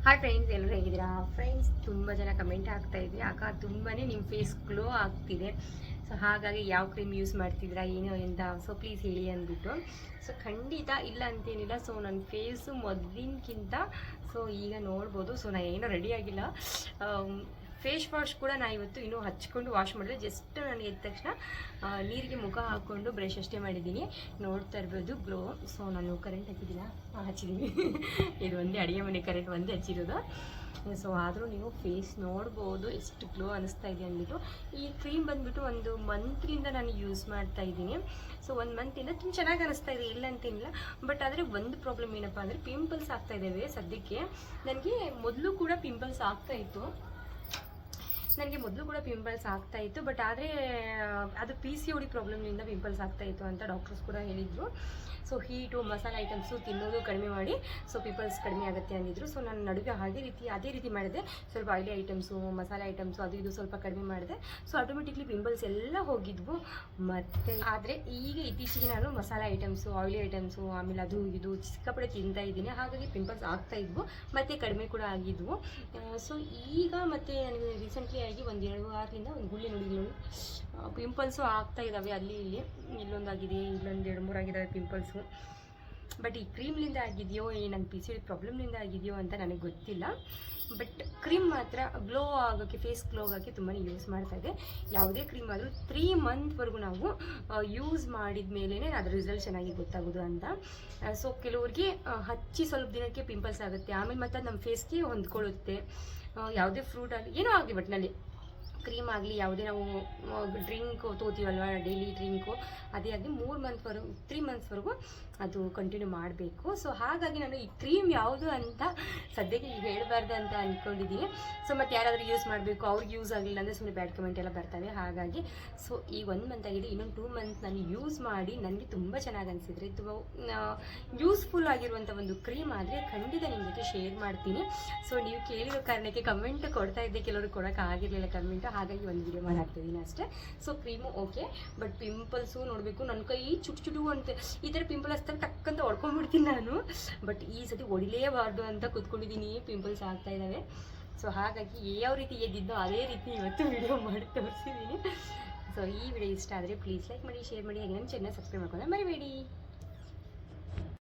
Hi friends, ಎಲ್ಲರೂ ಹೇಗಿದ್ದೀರಾ friends? ತುಂಬ ಜನ ಕಮೆಂಟ್ ಆಗ್ತಾ ಇದ್ರಿ, ಅಕ್ಕ ತುಂಬಾ ನಿಮ್ಮ ಫೇಸ್ ಗ್ಲೋ ಆಗ್ತಿದೆ, ಸೊ ಹಾಗಾಗಿ ಯಾವ ಕ್ರೀಮ್ ಯೂಸ್ ಮಾಡ್ತಿದ್ದೀರಾ ಏನೋ ಅಂತ, ಸೊ ಪ್ಲೀಸ್ ಹೇಳಿ ಅಂದ್ಬಿಟ್ಟು. ಸೊ ಖಂಡಿತ ಇಲ್ಲ ಅಂತೇನಿಲ್ಲ. ಸೊ ನನ್ನ ಫೇಸು ಮೊದಲಿನಕ್ಕಿಂತ ಸೊ ಈಗ ನೋಡ್ಬೋದು. ಸೊ ನಾನು ಏನೋ ರೆಡಿ ಆಗಿಲ್ಲ. ಫೇಸ್ ವಾಶ್ ಕೂಡ ನಾನು ಇವತ್ತು ಇನ್ನೂ ಹಚ್ಕೊಂಡು ವಾಶ್ ಮಾಡಿದ್ರೆ, ಜಸ್ಟ್ ನಾನು ಎದ್ದ ತಕ್ಷಣ ನೀರಿಗೆ ಮುಖ ಹಾಕ್ಕೊಂಡು ಬ್ರಷ್ ಅಷ್ಟೇ ಮಾಡಿದ್ದೀನಿ. ನೋಡ್ತಾ ಇರ್ಬೋದು ಗ್ಲೋ. ಸೊ ನಾನು ಕರೆಂಟ್ ಹಚ್ಚಿದ್ದೀನ ಹಚ್ಚಿದ್ದೀನಿ ಇದು ಒಂದೇ ಅಡುಗೆ ಮನೆ ಕರೆಂಟ್ ಒಂದೇ ಹಚ್ಚಿರೋದು. ಸೊ ಆದರೂ ನೀವು ಫೇಸ್ ನೋಡ್ಬೋದು ಎಷ್ಟು ಗ್ಲೋ ಅನ್ನಿಸ್ತಾ ಇದೆ ಅಂದ್ಬಿಟ್ಟು. ಈ ಕ್ರೀಮ್ ಬಂದುಬಿಟ್ಟು ಒಂದು ಮಂತ್ಲಿಂದ ನಾನು ಯೂಸ್ ಮಾಡ್ತಾ ಇದ್ದೀನಿ. ಸೊ ಒಂದು ಮಂತಿಂದ ತುಂಬ ಚೆನ್ನಾಗಿ ಅನ್ನಿಸ್ತಾ ಇದೆ, ಇಲ್ಲ ಅಂತೇನಿಲ್ಲ. ಬಟ್ ಆದರೆ ಒಂದು ಪ್ರಾಬ್ಲಮ್ ಏನಪ್ಪ ಅಂದರೆ ಪಿಂಪಲ್ಸ್ ಆಗ್ತಾ ಇದ್ದಾವೆ ಸದ್ಯಕ್ಕೆ. ನನಗೆ ಮೊದಲು ಕೂಡ ಪಿಂಪಲ್ಸ್ ಆಗ್ತಾಯಿತ್ತು ಬಟ್ ಆದರೆ ಅದು PCOD ಪ್ರಾಬ್ಲಮ್ನಿಂದ ಪಿಂಪಲ್ಸ್ ಆಗ್ತಾಯಿತ್ತು ಅಂತ ಡಾಕ್ಟರ್ಸ್ ಕೂಡ ಹೇಳಿದರು. ಸೊ ಹೀಟು ಮಸಾಲೆ ಐಟಮ್ಸು ತಿನ್ನೋದು ಕಡಿಮೆ ಮಾಡಿ ಸೊ ಪಿಂಪಲ್ಸ್ ಕಡಿಮೆ ಆಗುತ್ತೆ ಅಂದಿದ್ರು. ಸೊ ನಾನು ನಡುವೆ ಅದೇ ರೀತಿ ಮಾಡಿದೆ. ಸ್ವಲ್ಪ ಆಯಿಲಿ ಐಟಮ್ಸು, ಮಸಾಲೆ ಐಟಮ್ಸು ಅದು ಇದು ಸ್ವಲ್ಪ ಕಡಿಮೆ ಮಾಡಿದೆ. ಸೊ ಆಟೋಮೆಟಿಕ್ಲಿ ಪಿಂಪಲ್ಸ್ ಎಲ್ಲ ಹೋಗಿದ್ವು. ಮತ್ತು ಆದರೆ ಈಗ ಇತ್ತೀಚೆಗೆ ನಾನು ಮಸಾಲೆ ಐಟಮ್ಸು, ಆಯಿಲಿ ಐಟಮ್ಸು, ಆಮೇಲೆ ಅದು ಇದು ಸಿಕ್ಕಾಪಡೆ ತಿಂತಾ ಇದ್ದೀನಿ. ಹಾಗಾಗಿ ಪಿಂಪಲ್ಸ್ ಆಗ್ತಾಯಿದ್ವು ಮತ್ತು ಕಡಿಮೆ ಕೂಡ ಆಗಿದ್ವು. ಸೊ ಈಗ ಮತ್ತು ನನಗೆ ರೀಸೆಂಟ್ಲಿ ಆಗಿ ಒಂದು 2 ವಾರದಿಂದ ಒಂದು ಗುಳ್ಳೆ ನೋಡಿ ಪಿಂಪಲ್ಸು ಆಗ್ತಾ ಇದ್ದಾವೆ. ಅಲ್ಲಿ ಇಲ್ಲಿ ಇಲ್ಲೊಂದಾಗಿದೆ, ಇಲ್ಲೊಂದು 2-3 ಆಗಿದ್ದಾವೆ ಪಿಂಪಲ್ಸು. ಬಟ್ ಈ ಕ್ರೀಮ್ಲಿಂದ ಆಗಿದೆಯೋ ನನ್ನ PCOD ಪ್ರಾಬ್ಲಮ್ನಿಂದ ಆಗಿದೆಯೋ ಅಂತ ನನಗೆ ಗೊತ್ತಿಲ್ಲ. ಬಟ್ ಕ್ರೀಮ್ ಮಾತ್ರ ಗ್ಲೋ ಆಗೋಕ್ಕೆ, ಫೇಸ್ ಗ್ಲೋ ಆಗೋಕ್ಕೆ ತುಂಬಾ ಯೂಸ್ ಮಾಡ್ತಾ ಇದೆ. ಯಾವುದೇ ಕ್ರೀಮ್ ಆದರೂ 3 ಮಂತ್ವರೆಗೂ ನಾವು ಯೂಸ್ ಮಾಡಿದ ಮೇಲೇ ಅದ್ರ ರಿಸಲ್ಟ್ ಚೆನ್ನಾಗಿ ಗೊತ್ತಾಗೋದು ಅಂತ. ಸೊ ಕೆಲವ್ರಿಗೆ ಹಚ್ಚಿ ಸ್ವಲ್ಪ ದಿನಕ್ಕೆ ಪಿಂಪಲ್ಸ್ ಆಗುತ್ತೆ, ಆಮೇಲೆ ಮತ್ತೆ ಅದು ನಮ್ಮ ಫೇಸ್ಗೆ ಹೊಂದ್ಕೊಳ್ಳುತ್ತೆ. ಯಾವುದೇ ಫ್ರೂಟಲ್ಲಿ ಏನೋ ಆಗಲಿ, ಒಟ್ಟಿನಲ್ಲಿ ಕ್ರೀಮ್ ಆಗಲಿ, ಯಾವುದೇ ನಾವು ಡ್ರಿಂಕ್ ತೊಗೋತೀವಲ್ವ, ಡೈಲಿ ಡ್ರಿಂಕು, ಅದೇ ಆಗಲಿ 3 ಮಂತ್ಸ್ವರೆಗೂ ಅದು ಕಂಟಿನ್ಯೂ ಮಾಡಬೇಕು. ಸೊ ಹಾಗಾಗಿ ನಾನು ಈ ಕ್ರೀಮ್ ಯಾವುದು ಅಂತ ಸದ್ಯಕ್ಕೆ ಈಗ ಹೇಳಬಾರ್ದು ಅಂತ ಅಂದ್ಕೊಂಡಿದ್ದೀನಿ. ಸೊ ಮತ್ತು ಯಾರಾದರೂ ಯೂಸ್ ಮಾಡಬೇಕು, ಅವ್ರಿಗೆ ಯೂಸ್ ಆಗಲಿಲ್ಲ ಅಂದರೆ ಸುಮ್ಮನೆ ಬ್ಯಾಡ್ ಕಮೆಂಟ್ ಎಲ್ಲ ಬರ್ತವೆ. ಹಾಗಾಗಿ ಸೊ ಈಗ 1 ಮಂತ್ ಆಗಿದೆ, ಇನ್ನೊಂದು 2 ಮಂತ್ ನಾನು ಯೂಸ್ ಮಾಡಿ ನನಗೆ ತುಂಬ ಚೆನ್ನಾಗಿ ಅನಿಸಿದ್ರೆ, ತುಂಬ ಯೂಸ್ಫುಲ್ ಆಗಿರುವಂಥ ಒಂದು ಕ್ರೀಮ್ ಆದರೆ ಖಂಡಿತ ನಿಮ್ಮ ಜೊತೆ ಶೇರ್ ಮಾಡ್ತೀನಿ. ಸೊ ನೀವು ಕೇಳಿರೋ ಕಾರಣಕ್ಕೆ ಕಮೆಂಟ್ ಕೊಡ್ತಾ ಇದ್ದೆ, ಕೆಲವರು ಕೊಡೋಕ್ಕಾಗಿರಲಿಲ್ಲ ಕಮೆಂಟ್, ಹಾಗಾಗಿ ಒಂದು ವಿಡಿಯೋ ಮಾಡಾಕ್ತಿದ್ದೀನಿ ಅಷ್ಟೇ. So cream okay, but pimples ನೋಡಬೇಕು. ನನ್ನ ಕೈ ಚುಟು ಅಂತ ಈ ಥರ ಪಿಂಪಲ್ ಹಚ್ತಾರೆ ಟಕ್ಕಂತ ಹೊಡ್ಕೊಂಡ್ಬಿಡ್ತೀನಿ ನಾನು. ಬಟ್ ಈ ಸತಿ ಹೊಡಿಲೇಬಾರ್ದು ಅಂತ ಕೂತ್ಕೊಂಡಿದ್ದೀನಿ, ಪಿಂಪಲ್ಸ್ ಆಗ್ತಾ ಇದ್ದಾವೆ. ಸೊ ಹಾಗಾಗಿ ಯಾವ ರೀತಿ ಎದ್ದಿದ್ದೋ ಅದೇ ರೀತಿ ಇವತ್ತು ವಿಡಿಯೋ ಮಾಡಿ ತೋರಿಸಿದ್ದೀನಿ. ಸೊ ಈ ವಿಡಿಯೋ ಇಷ್ಟ ಆದರೆ ಪ್ಲೀಸ್ ಲೈಕ್ ಮಾಡಿ, ಶೇರ್ ಮಾಡಿ, ಹಾಗೆ ನನ್ನ ಚಾನಲ್ ಸಬ್ಸ್ಕ್ರೈಬ್ ಮಾಡ್ಕೊಂಡು ಮರಿಬೇಡಿ.